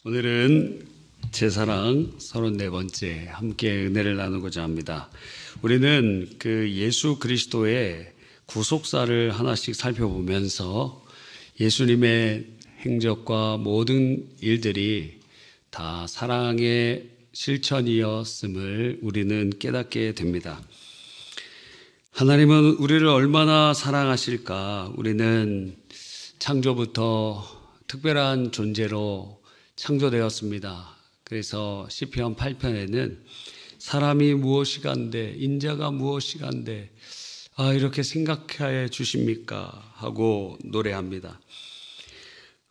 오늘은 제사랑 34번째 함께 은혜를 나누고자 합니다. 우리는 그 예수 그리스도의 구속사를 하나씩 살펴보면서 예수님의 행적과 모든 일들이 다 사랑의 실천이었음을 우리는 깨닫게 됩니다. 하나님은 우리를 얼마나 사랑하실까? 우리는 창조부터 특별한 존재로 창조되었습니다. 그래서 시편 8편에는 사람이 무엇이간데 인자가 무엇이간데 이렇게 생각해 주십니까? 하고 노래합니다.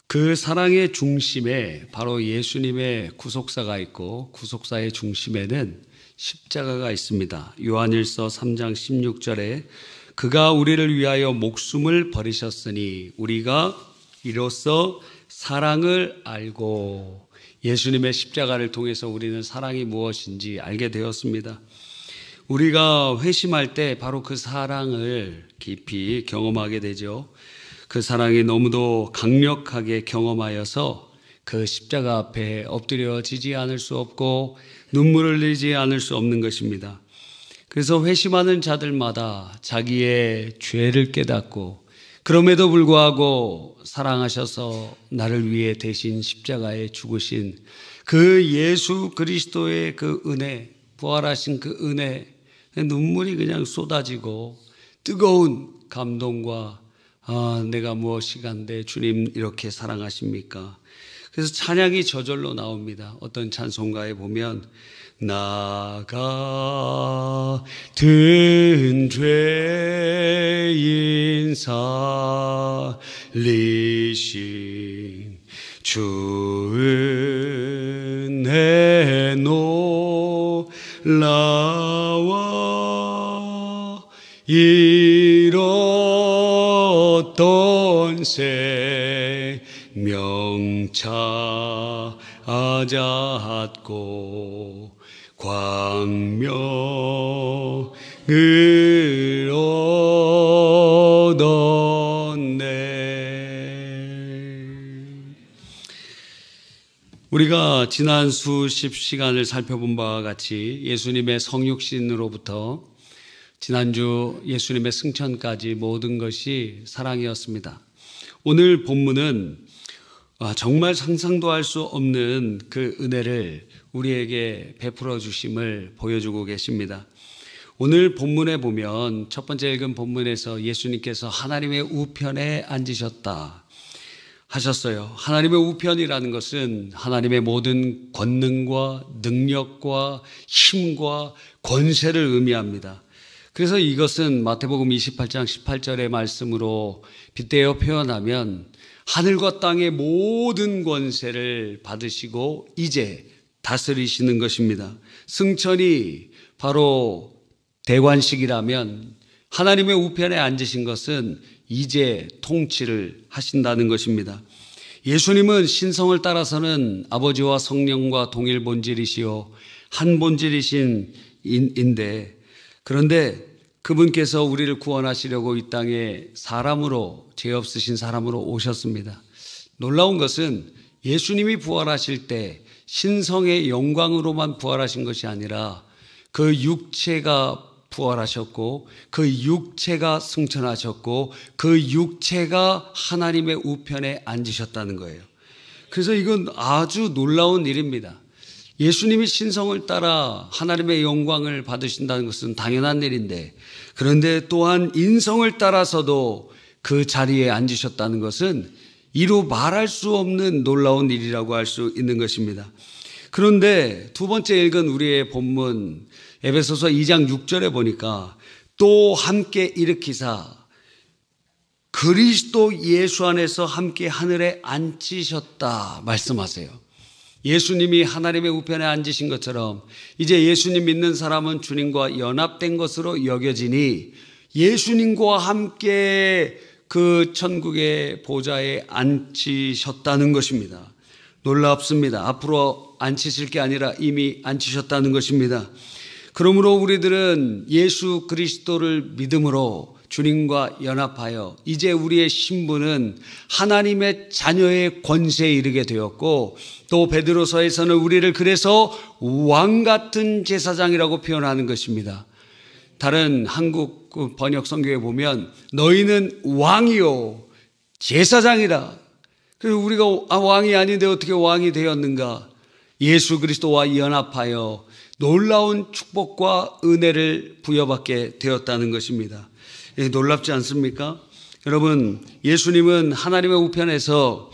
그 사랑의 중심에 바로 예수님의 구속사가 있고 구속사의 중심에는 십자가가 있습니다. 요한일서 3장 16절에 그가 우리를 위하여 목숨을 버리셨으니 우리가 이로써 사랑을 알고, 예수님의 십자가를 통해서 우리는 사랑이 무엇인지 알게 되었습니다. 우리가 회심할 때 바로 그 사랑을 깊이 경험하게 되죠. 그 사랑이 너무도 강력하게 경험하여서 그 십자가 앞에 엎드려지지 않을 수 없고 눈물을 흘리지 않을 수 없는 것입니다. 그래서 회심하는 자들마다 자기의 죄를 깨닫고 그럼에도 불구하고 사랑하셔서 나를 위해 대신 십자가에 죽으신 그 예수 그리스도의 그 은혜, 부활하신 그 은혜, 눈물이 그냥 쏟아지고 뜨거운 감동과 내가 무엇이간데 주님 이렇게 사랑하십니까? 그래서 찬양이 저절로 나옵니다. 어떤 찬송가에 보면 나 같은 죄인 살리신 주 은혜 놀라워 잃었던 생명 찾았고 광명을 얻었네. 우리가 지난 수십 시간을 살펴본 바와 같이 예수님의 성육신으로부터 지난주 예수님의 승천까지 모든 것이 사랑이었습니다. 오늘 본문은 정말 상상도 할 수 없는 그 은혜를 우리에게 베풀어 주심을 보여주고 계십니다. 오늘 본문에 보면 첫 번째 읽은 본문에서 예수님께서 하나님의 우편에 앉으셨다 하셨어요. 하나님의 우편이라는 것은 하나님의 모든 권능과 능력과 힘과 권세를 의미합니다. 그래서 이것은 마태복음 28장 18절의 말씀으로 빗대어 표현하면 하늘과 땅의 모든 권세를 받으시고 이제 다스리시는 것입니다. 승천이 바로 대관식이라면 하나님의 우편에 앉으신 것은 이제 통치를 하신다는 것입니다. 예수님은 신성을 따라서는 아버지와 성령과 동일 본질이시요 한 본질이신 인데, 그런데 그분께서 우리를 구원하시려고 이 땅에 사람으로, 죄 없으신 사람으로 오셨습니다. 놀라운 것은 예수님이 부활하실 때 신성의 영광으로만 부활하신 것이 아니라 그 육체가 부활하셨고 그 육체가 승천하셨고 그 육체가 하나님의 우편에 앉으셨다는 거예요. 그래서 이건 아주 놀라운 일입니다. 예수님이 신성을 따라 하나님의 영광을 받으신다는 것은 당연한 일인데, 그런데 또한 인성을 따라서도 그 자리에 앉으셨다는 것은 이루 말할 수 없는 놀라운 일이라고 할 수 있는 것입니다. 그런데 두 번째 읽은 우리의 본문 에베소서 2장 6절에 보니까 또 함께 일으키사 그리스도 예수 안에서 함께 하늘에 앉히셨다 말씀하세요. 예수님이 하나님의 우편에 앉으신 것처럼 이제 예수님 믿는 사람은 주님과 연합된 것으로 여겨지니 예수님과 함께 그 천국의 보좌에 앉히셨다는 것입니다. 놀랍습니다. 앞으로 앉히실 게 아니라 이미 앉히셨다는 것입니다. 그러므로 우리들은 예수 그리스도를 믿음으로 주님과 연합하여 이제 우리의 신분은 하나님의 자녀의 권세에 이르게 되었고, 또 베드로서에서는 우리를 그래서 왕 같은 제사장이라고 표현하는 것입니다. 다른 한국 번역 성경에 보면 너희는 왕이요 제사장이라. 그래서 우리가 왕이 아닌데 어떻게 왕이 되었는가? 예수 그리스도와 연합하여 놀라운 축복과 은혜를 부여받게 되었다는 것입니다. 놀랍지 않습니까? 여러분, 예수님은 하나님의 우편에서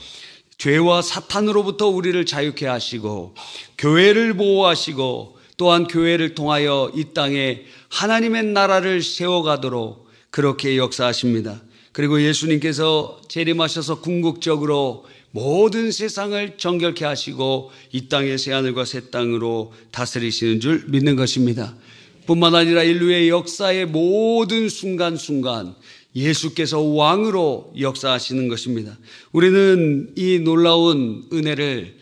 죄와 사탄으로부터 우리를 자유케 하시고 교회를 보호하시고 또한 교회를 통하여 이 땅에 하나님의 나라를 세워가도록 그렇게 역사하십니다. 그리고 예수님께서 재림하셔서 궁극적으로 모든 세상을 정결케 하시고 이 땅의 새하늘과 새 땅으로 다스리시는 줄 믿는 것입니다. 뿐만 아니라 인류의 역사의 모든 순간순간 예수께서 왕으로 역사하시는 것입니다. 우리는 이 놀라운 은혜를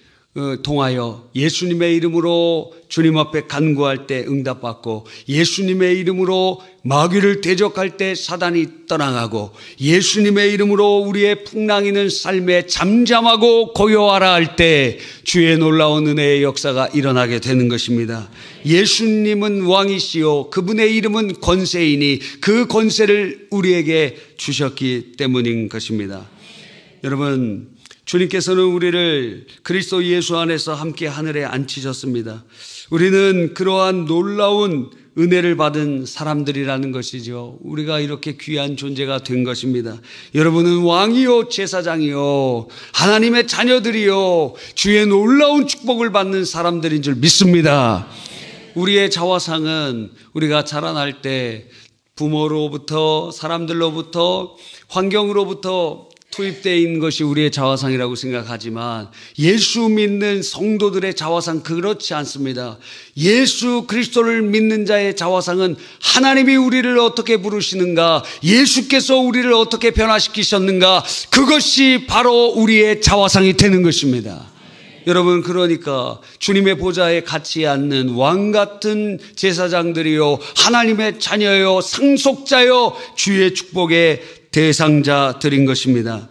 통하여 예수님의 이름으로 주님 앞에 간구할 때 응답받고, 예수님의 이름으로 마귀를 대적할 때 사단이 떠나가고, 예수님의 이름으로 우리의 풍랑이는 삶에 잠잠하고 고요하라 할 때 주의 놀라운 은혜의 역사가 일어나게 되는 것입니다. 예수님은 왕이시요 그분의 이름은 권세이니 그 권세를 우리에게 주셨기 때문인 것입니다. 여러분, 주님께서는 우리를 그리스도 예수 안에서 함께 하늘에 앉히셨습니다. 우리는 그러한 놀라운 은혜를 받은 사람들이라는 것이죠. 우리가 이렇게 귀한 존재가 된 것입니다. 여러분은 왕이요 제사장이요 하나님의 자녀들이요 주의 놀라운 축복을 받는 사람들인 줄 믿습니다. 우리의 자화상은 우리가 자라날 때 부모로부터, 사람들로부터, 환경으로부터 투입되어 있는 것이 우리의 자화상이라고 생각하지만 예수 믿는 성도들의 자화상 그렇지 않습니다. 예수 그리스도를 믿는 자의 자화상은 하나님이 우리를 어떻게 부르시는가, 예수께서 우리를 어떻게 변화시키셨는가, 그것이 바로 우리의 자화상이 되는 것입니다. 여러분, 그러니까 주님의 보좌에 같이 앉는 왕 같은 제사장들이요 하나님의 자녀요 상속자요 주의 축복의 대상자들인 것입니다.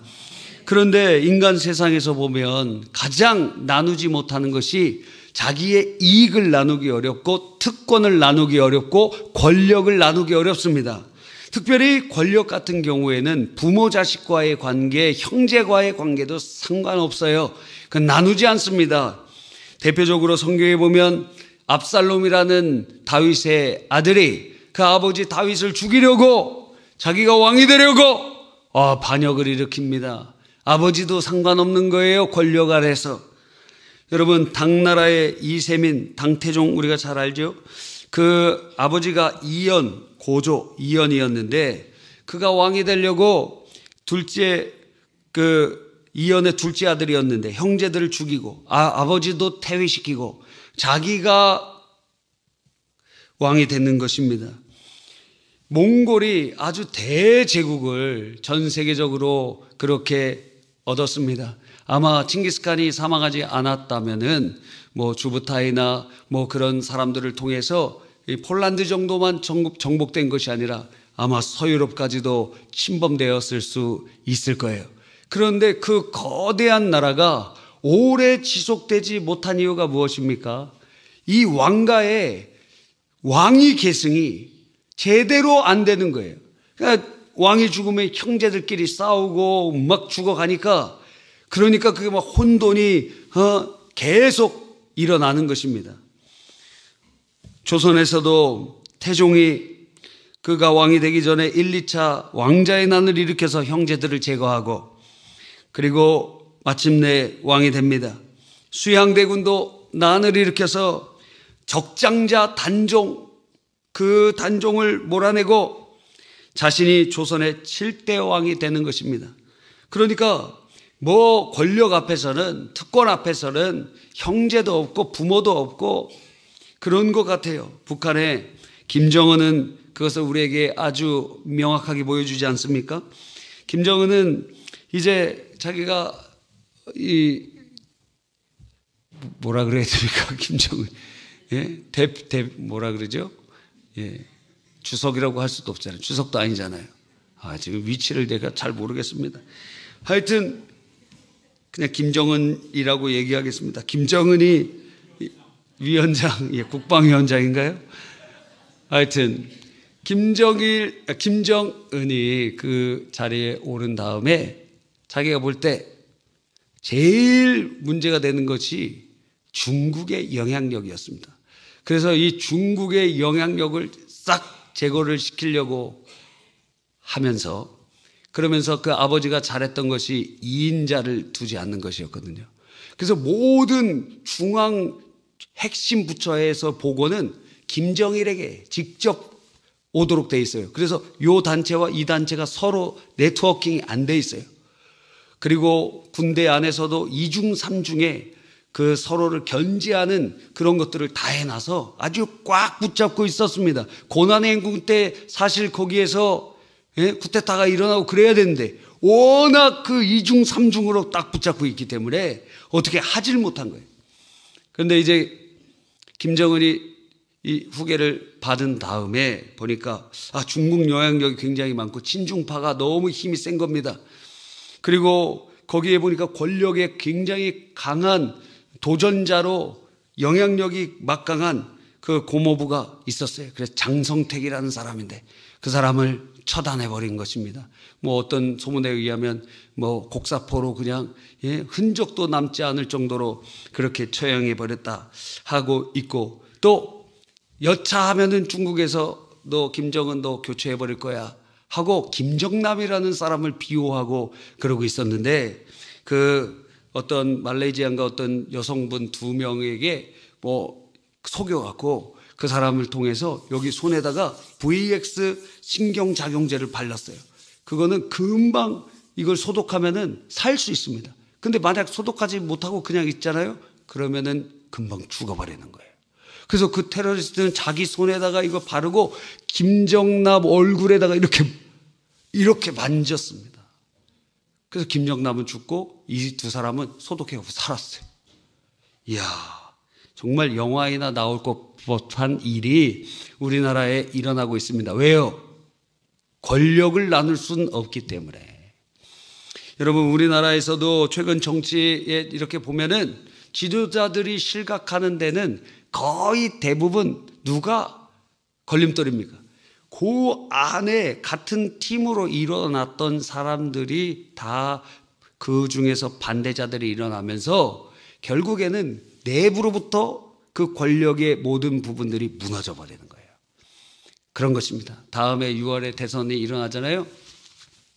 그런데 인간 세상에서 보면 가장 나누지 못하는 것이 자기의 이익을 나누기 어렵고 특권을 나누기 어렵고 권력을 나누기 어렵습니다. 특별히 권력 같은 경우에는 부모 자식과의 관계, 형제과의 관계도 상관없어요. 그건 나누지 않습니다. 대표적으로 성경에 보면 압살롬이라는 다윗의 아들이 그 아버지 다윗을 죽이려고, 자기가 왕이 되려고 반역을 일으킵니다. 아버지도 상관없는 거예요, 권력 아래서. 여러분, 당나라의 이세민, 당태종 우리가 잘 알죠? 그 아버지가 고조 이연이었는데 그가 왕이 되려고 이연의 둘째 아들이었는데 형제들을 죽이고 아버지도 퇴위시키고 자기가 왕이 되는 것입니다. 몽골이 아주 대제국을 전 세계적으로 그렇게 얻었습니다. 아마 칭기스칸이 사망하지 않았다면은 주부타이나 그런 사람들을 통해서 이 폴란드 정도만 정복된 것이 아니라 아마 서유럽까지도 침범되었을 수 있을 거예요. 그런데 그 거대한 나라가 오래 지속되지 못한 이유가 무엇입니까? 이 왕가의 왕위 계승이 제대로 안 되는 거예요. 그러니까 왕이 죽으면 형제들끼리 싸우고 막 죽어가니까, 그러니까 그게 막 혼돈이 계속 일어나는 것입니다. 조선에서도 태종이 그가 왕이 되기 전에 1, 2차 왕자의 난을 일으켜서 형제들을 제거하고, 그리고 마침내 왕이 됩니다. 수양대군도 난을 일으켜서 적장자 단종, 그 단종을 몰아내고 자신이 조선의 7대 왕이 되는 것입니다. 그러니까 권력 앞에서는, 특권 앞에서는 형제도 없고 부모도 없고 그런 것 같아요. 북한의 김정은은 그것을 우리에게 아주 명확하게 보여주지 않습니까? 김정은은 이제 자기가 뭐라 그래야 됩니까? 김정은. 예? 뭐라 그러죠? 예, 주석이라고 할 수도 없잖아요. 주석도 아니잖아요. 지금 위치를 내가 잘 모르겠습니다. 하여튼 그냥 김정은이라고 얘기하겠습니다. 김정은이 위원장, 예, 국방위원장인가요? 하여튼 김정은이 그 자리에 오른 다음에 자기가 볼 때 제일 문제가 되는 것이 중국의 영향력이었습니다. 그래서 이 중국의 영향력을 싹 제거를 시키려고 하면서, 그러면서 그 아버지가 잘했던 것이 2인자를 두지 않는 것이었거든요. 그래서 모든 중앙 핵심 부처에서 보고는 김정일에게 직접 오도록 돼 있어요. 그래서 이 단체와 이 단체가 서로 네트워킹이 안 돼 있어요. 그리고 군대 안에서도 이중 삼중에 그 서로를 견제하는 그런 것들을 다 해놔서 아주 꽉 붙잡고 있었습니다. 고난의 행군 때 사실 거기에서 쿠데타가 일어나고 그래야 되는데 워낙 그 이중 삼중으로 딱 붙잡고 있기 때문에 어떻게 하질 못한 거예요. 그런데 이제 김정은이 이 후계를 받은 다음에 보니까 중국 영향력이 굉장히 많고 친중파가 너무 힘이 센 겁니다. 그리고 거기에 보니까 권력에 굉장히 강한 도전자로 영향력이 막강한 그 고모부가 있었어요. 그래서 장성택이라는 사람인데 그 사람을 처단해버린 것입니다. 뭐 어떤 소문에 의하면 뭐 곡사포로 그냥 흔적도 남지 않을 정도로 그렇게 처형해버렸다 하고 있고, 또 여차하면은 중국에서 너 김정은 너 교체해버릴 거야 하고 김정남이라는 사람을 비호하고 그러고 있었는데, 그 어떤 말레이시아인가 어떤 여성분 2명에게 뭐 속여갖고 그 사람을 통해서 여기 손에다가 VX 신경작용제를 발랐어요. 그거는 금방 이걸 소독하면은 살 수 있습니다. 근데 만약 소독하지 못하고 그냥 있잖아요. 그러면은 금방 죽어버리는 거예요. 그래서 그 테러리스트는 자기 손에다가 이거 바르고 김정남 얼굴에다가 이렇게 만졌습니다. 그래서 김정남은 죽고 이 2사람은 소독해갖고 살았어요. 이야, 정말 영화에나 나올 법한 일이 우리나라에 일어나고 있습니다. 왜요? 권력을 나눌 수는 없기 때문에. 여러분, 우리나라에서도 최근 정치에 이렇게 보면은 지도자들이 실각하는 데는 거의 대부분 누가 걸림돌입니까? 그 안에 같은 팀으로 일어났던 사람들이 다 그 중에서 반대자들이 일어나면서 결국에는 내부로부터 그 권력의 모든 부분들이 무너져 버리는 거예요. 그런 것입니다. 다음에 6월에 대선이 일어나잖아요.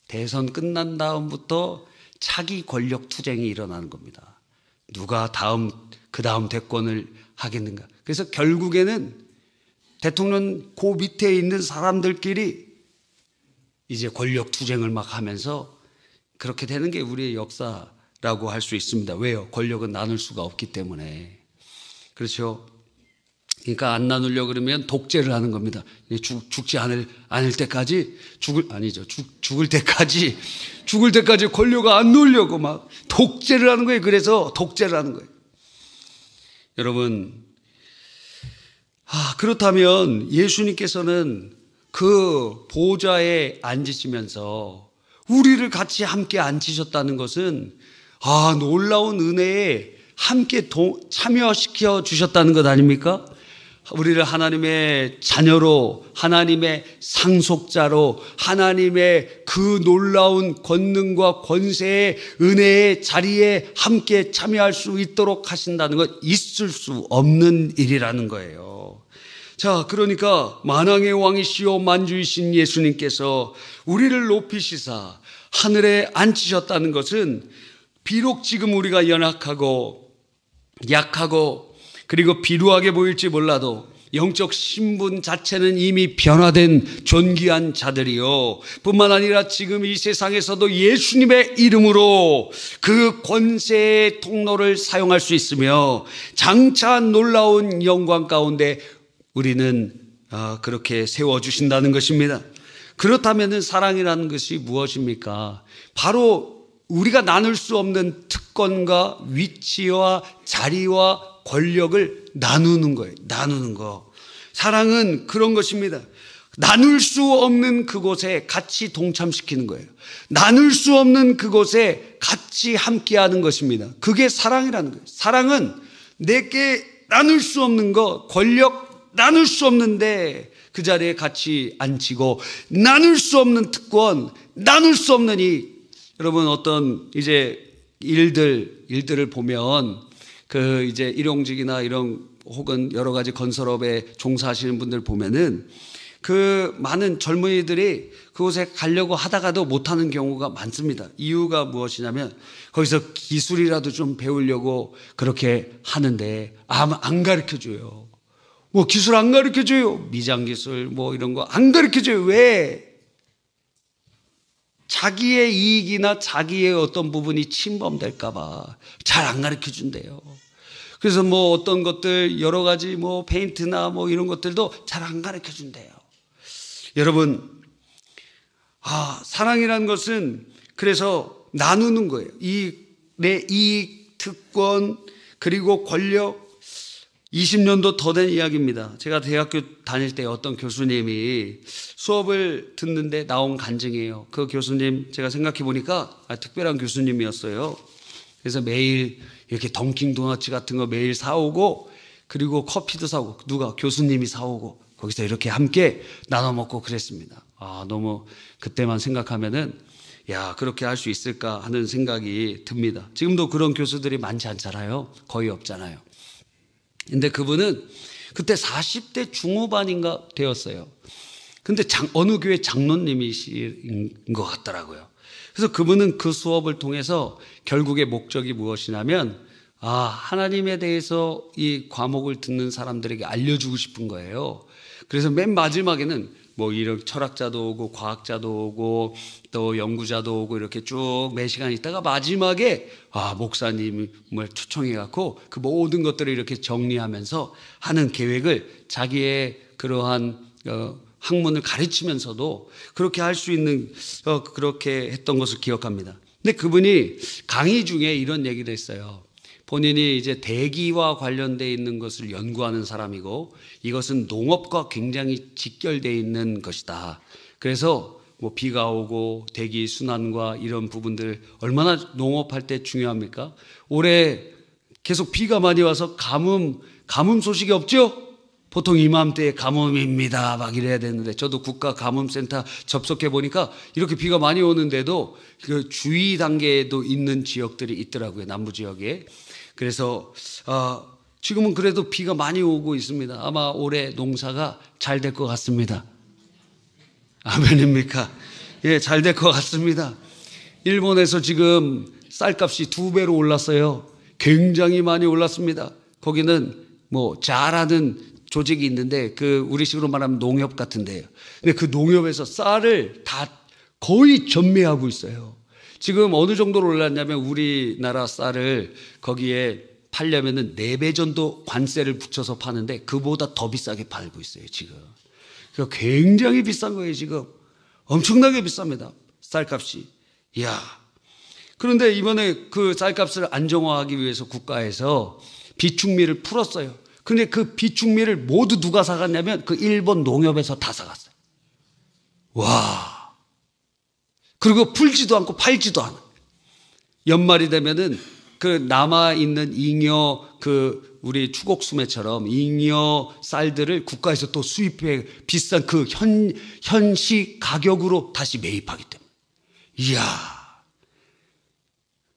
대선 끝난 다음부터 차기 권력 투쟁이 일어나는 겁니다. 누가 그 다음 대권을 하겠는가. 그래서 결국에는 대통령 그 밑에 있는 사람들끼리 이제 권력 투쟁을 막 하면서 그렇게 되는 게 우리의 역사라고 할 수 있습니다. 왜요? 권력은 나눌 수가 없기 때문에. 그렇죠. 그러니까 안 나누려고 그러면 독재를 하는 겁니다. 죽지 않을 때까지 죽을 때까지 권력을 안 놓으려고 막 독재를 하는 거예요. 그래서 독재를 하는 거예요. 여러분, 그렇다면 예수님께서는 그 보좌에 앉으시면서 우리를 같이 함께 앉히셨다는 것은 놀라운 은혜에 함께 참여시켜 주셨다는 것 아닙니까? 우리를 하나님의 자녀로, 하나님의 상속자로, 하나님의 그 놀라운 권능과 권세의 은혜의 자리에 함께 참여할 수 있도록 하신다는 것, 있을 수 없는 일이라는 거예요. 자, 그러니까 만왕의 왕이시오 만주이신 예수님께서 우리를 높이시사 하늘에 앉히셨다는 것은 비록 지금 우리가 연약하고 약하고 그리고 비루하게 보일지 몰라도 영적 신분 자체는 이미 변화된 존귀한 자들이요, 뿐만 아니라 지금 이 세상에서도 예수님의 이름으로 그 권세의 통로를 사용할 수 있으며 장차 놀라운 영광 가운데 우리는 그렇게 세워주신다는 것입니다. 그렇다면 사랑이라는 것이 무엇입니까? 바로 우리가 나눌 수 없는 특권과 위치와 자리와 권력을 나누는 거예요. 나누는 거. 사랑은 그런 것입니다. 나눌 수 없는 그곳에 같이 동참시키는 거예요. 나눌 수 없는 그곳에 같이 함께하는 것입니다. 그게 사랑이라는 거예요. 사랑은 내게 나눌 수 없는 거, 권력 나눌 수 없는데 그 자리에 같이 앉히고, 나눌 수 없는 특권, 나눌 수 없는 여러분 어떤 이제 일들을 보면 그 이제 일용직이나 이런 혹은 여러 가지 건설업에 종사하시는 분들 보면은 그 많은 젊은이들이 그곳에 가려고 하다가도 못하는 경우가 많습니다. 이유가 무엇이냐면 거기서 기술이라도 좀 배우려고 그렇게 하는데 안 가르쳐줘요. 뭐 기술 안 가르쳐줘요. 미장기술 뭐 이런 거 안 가르쳐줘요. 왜? 자기의 이익이나 자기의 어떤 부분이 침범될까봐 잘 안 가르쳐준대요. 그래서 뭐 어떤 것들 여러 가지 뭐 페인트나 뭐 이런 것들도 잘 안 가르쳐준대요. 여러분, 사랑이라는 것은 그래서 나누는 거예요. 내 이익, 특권, 그리고 권력. 20년도 더 된 이야기입니다. 제가 대학교 다닐 때 어떤 교수님이 수업을 듣는데 나온 간증이에요. 그 교수님 제가 생각해 보니까 특별한 교수님이었어요. 그래서 매일 이렇게 던킨 도너츠 같은 거 매일 사오고, 그리고 커피도 사오고, 누가? 교수님이 사오고, 거기서 이렇게 함께 나눠 먹고 그랬습니다. 너무 그때만 생각하면은 그렇게 할 수 있을까 하는 생각이 듭니다. 지금도 그런 교수들이 많지 않잖아요. 거의 없잖아요. 근데 그분은 그때 40대 중후반인가 되었어요. 근데 어느 교회 장로님이신 것 같더라고요. 그래서 그분은 그 수업을 통해서 결국의 목적이 무엇이냐면 하나님에 대해서 이 과목을 듣는 사람들에게 알려주고 싶은 거예요. 그래서 맨 마지막에는 뭐 이런 철학자도 오고 과학자도 오고 또 연구자도 오고 이렇게 쭉 몇 시간 있다가 마지막에 목사님을 초청해 갖고 그 모든 것들을 이렇게 정리하면서 하는 계획을, 자기의 그러한 학문을 가르치면서도 그렇게 할 수 있는 그렇게 했던 것을 기억합니다. 근데 그분이 강의 중에 이런 얘기를 했어요. 본인이 이제 대기와 관련되어 있는 것을 연구하는 사람이고 이것은 농업과 굉장히 직결되어 있는 것이다. 그래서 뭐 비가 오고 대기 순환과 이런 부분들 얼마나 농업할 때 중요합니까? 올해 계속 비가 많이 와서 가뭄 소식이 없죠? 보통 이맘때에 가뭄입니다 막 이래야 되는데, 저도 국가 가뭄센터 접속해 보니까 이렇게 비가 많이 오는데도 그 주의 단계에도 있는 지역들이 있더라고요. 남부 지역에. 그래서 지금은 그래도 비가 많이 오고 있습니다. 아마 올해 농사가 잘 될 것 같습니다. 아멘입니까? 잘 될 것 같습니다. 일본에서 지금 쌀값이 2배로 올랐어요. 굉장히 많이 올랐습니다. 거기는 뭐 잘하는 조직이 있는데 그 우리식으로 말하면 농협 같은데요. 근데 그 농협에서 쌀을 다 거의 전매하고 있어요. 지금 어느 정도로 올랐냐면 우리나라 쌀을 거기에 팔려면은 4배 정도 관세를 붙여서 파는데 그보다 더 비싸게 팔고 있어요, 지금. 그러니까 굉장히 비싼 거예요, 지금. 엄청나게 비쌉니다, 쌀값이. 그런데 이번에 그 쌀값을 안정화하기 위해서 국가에서 비축미를 풀었어요. 근데 그 비축미를 모두 누가 사갔냐면 그 일본 농협에서 다 사갔어요. 그리고 풀지도 않고 팔지도 않아. 연말이 되면은 그 남아있는 잉여 그 우리 추곡수매처럼 잉여 쌀들을 국가에서 또 수입해 비싼 그 현시 가격으로 다시 매입하기 때문에.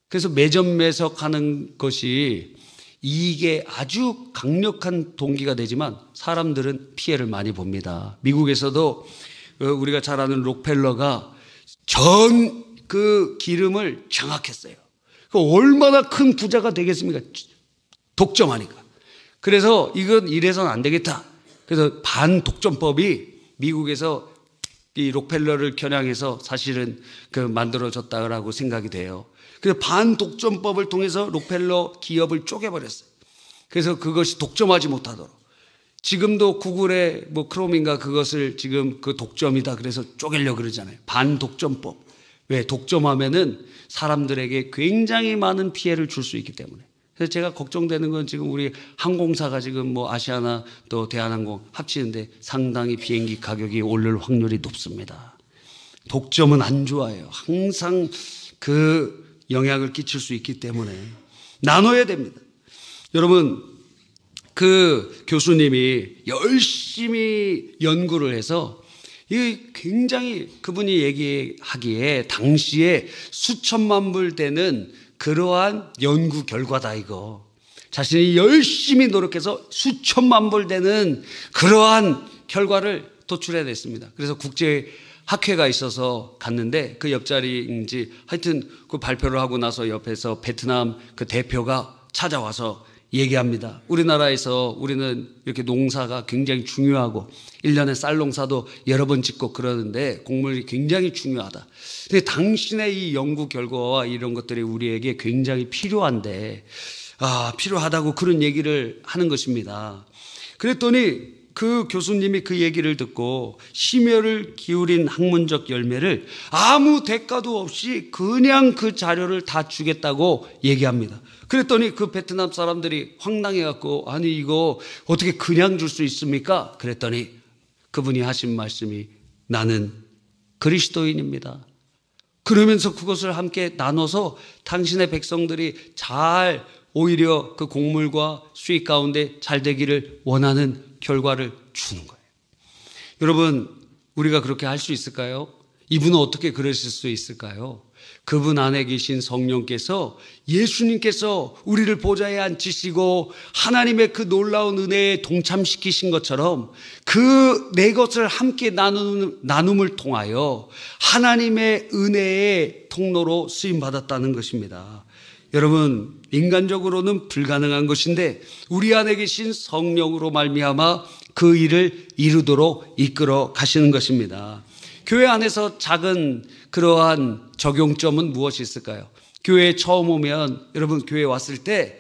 그래서 매점 매석하는 것이 이게 아주 강력한 동기가 되지만 사람들은 피해를 많이 봅니다. 미국에서도 우리가 잘 아는 록펠러가 전 그 기름을 장악했어요. 얼마나 큰 부자가 되겠습니까? 독점하니까. 그래서 이건 이래서는 안 되겠다. 그래서 반독점법이 미국에서 이 록펠러를 겨냥해서 사실은 만들어졌다고 생각이 돼요. 그래서 반독점법을 통해서 록펠러 기업을 쪼개버렸어요. 그래서 그것이 독점하지 못하도록. 지금도 구글의 뭐 크롬인가 그것을 지금 그 독점이다 그래서 쪼개려고 그러잖아요. 반독점법. 왜? 독점하면은 사람들에게 굉장히 많은 피해를 줄 수 있기 때문에. 그래서 제가 걱정되는 건 지금 우리 항공사가 지금 뭐 아시아나 또 대한항공 합치는데 상당히 비행기 가격이 오를 확률이 높습니다. 독점은 안 좋아요. 항상 그 영향을 끼칠 수 있기 때문에 나눠야 됩니다. 여러분, 그 교수님이 열심히 연구를 해서 이 굉장히 그분이 얘기하기에 당시에 수천만 불 되는 그러한 연구 결과다 이거. 자신이 열심히 노력해서 수천만 불 되는 그러한 결과를 도출해냈습니다. 그래서 국제 학회가 있어서 갔는데 그 옆자리인지 하여튼 그 발표를 하고 나서 옆에서 베트남 그 대표가 찾아와서 얘기합니다. 우리나라에서 우리는 이렇게 농사가 굉장히 중요하고 1년에 쌀 농사도 여러 번 짓고 그러는데 곡물이 굉장히 중요하다. 근데 당신의 이 연구 결과와 이런 것들이 우리에게 굉장히 필요한데 필요하다고 그런 얘기를 하는 것입니다. 그랬더니 그 교수님이 그 얘기를 듣고 심혈을 기울인 학문적 열매를 아무 대가도 없이 그냥 그 자료를 다 주겠다고 얘기합니다. 그랬더니 그 베트남 사람들이 황당해갖고 아니 이거 어떻게 그냥 줄 수 있습니까? 그랬더니 그분이 하신 말씀이 나는 그리스도인입니다. 그러면서 그것을 함께 나눠서 당신의 백성들이 잘 오히려 그 곡물과 수익 가운데 잘 되기를 원하는 결과를 주는 거예요. 여러분, 우리가 그렇게 할 수 있을까요? 이분은 어떻게 그러실 수 있을까요? 그분 안에 계신 성령께서 예수님께서 우리를 보좌에 앉히시고 하나님의 그 놀라운 은혜에 동참시키신 것처럼 그 내 것을 함께 나눔을 통하여 하나님의 은혜의 통로로 쓰임받았다는 것입니다. 여러분, 인간적으로는 불가능한 것인데 우리 안에 계신 성령으로 말미암아 그 일을 이루도록 이끌어 가시는 것입니다. 교회 안에서 작은 그러한 적용점은 무엇이 있을까요? 교회에 처음 오면 여러분 교회 왔을 때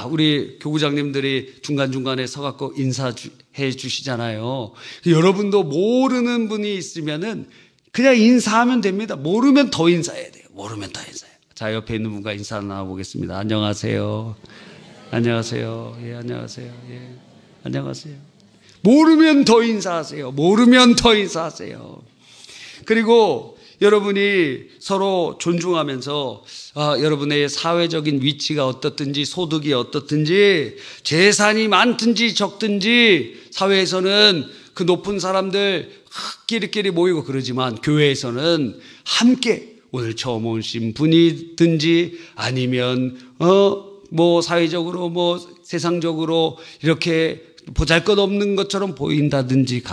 우리 교구장님들이 중간중간에 서갖고 인사해 주시잖아요. 여러분도 모르는 분이 있으면은 그냥 인사하면 됩니다. 모르면 더 인사해야 돼요. 모르면 더 인사해요. 자, 옆에 있는 분과 인사 나눠보겠습니다. 안녕하세요. 안녕하세요. 예, 안녕하세요. 예, 안녕하세요. 모르면 더 인사하세요. 모르면 더 인사하세요. 그리고 여러분이 서로 존중하면서 여러분의 사회적인 위치가 어떻든지 소득이 어떻든지 재산이 많든지 적든지 사회에서는 그 높은 사람들 끼리끼리 모이고 그러지만 교회에서는 함께 오늘 처음 오신 분이든지 아니면 뭐 사회적으로 뭐 세상적으로 이렇게 보잘것없는 것처럼 보인다든지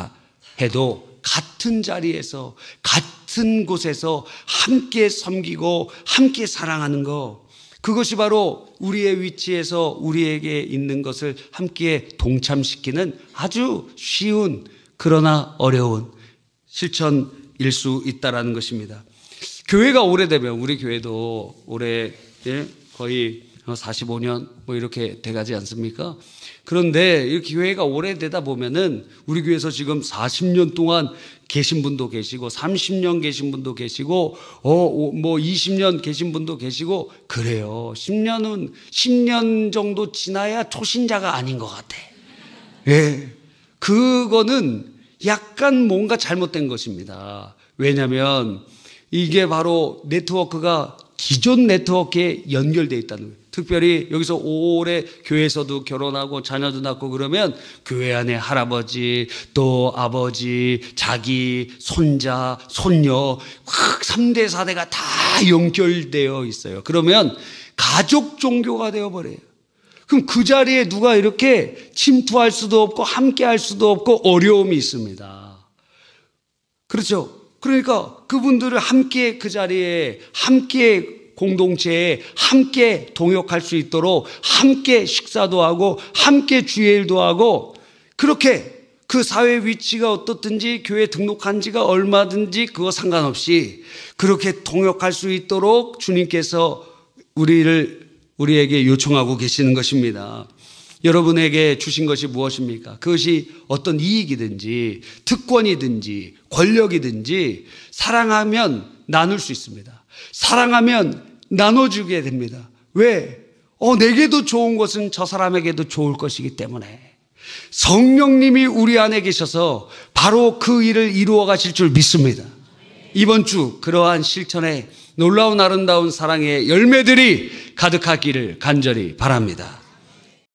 해도 같은 자리에서 같은 곳에서 함께 섬기고 함께 사랑하는 것, 그것이 바로 우리의 위치에서 우리에게 있는 것을 함께 동참시키는 아주 쉬운 그러나 어려운 실천일 수 있다라는 것입니다. 교회가 오래되면 우리 교회도 올해 거의 45년 뭐 이렇게 돼가지 않습니까? 그런데 이 교회가 오래되다 보면은 우리 교회에서 지금 40년 동안 계신 분도 계시고 30년 계신 분도 계시고 뭐 20년 계신 분도 계시고 그래요. 10년 정도 지나야 초신자가 아닌 것 같아. 예. 그거는 약간 뭔가 잘못된 것입니다. 왜냐하면 이게 바로 네트워크가 기존 네트워크에 연결되어 있다는 거예요. 특별히 여기서 오래 교회에서도 결혼하고 자녀도 낳고 그러면 교회 안에 할아버지 또 아버지 자기 손자 손녀 3대 4대가 다 연결되어 있어요. 그러면 가족 종교가 되어버려요. 그럼 그 자리에 누가 이렇게 침투할 수도 없고 함께 할 수도 없고 어려움이 있습니다. 그렇죠? 그러니까 그분들을 함께 그 자리에 함께 공동체에 함께 동역할 수 있도록 함께 식사도 하고 함께 주일도 하고 그렇게 그 사회 위치가 어떻든지 교회 등록한 지가 얼마든지 그거 상관없이 그렇게 동역할 수 있도록 주님께서 우리에게 요청하고 계시는 것입니다. 여러분에게 주신 것이 무엇입니까? 그것이 어떤 이익이든지 특권이든지 권력이든지 사랑하면 나눌 수 있습니다. 사랑하면 나눠주게 됩니다. 왜? 내게도 좋은 것은 저 사람에게도 좋을 것이기 때문에 성령님이 우리 안에 계셔서 바로 그 일을 이루어 가실 줄 믿습니다. 이번 주 그러한 실천에 놀라운 아름다운 사랑의 열매들이 가득하기를 간절히 바랍니다.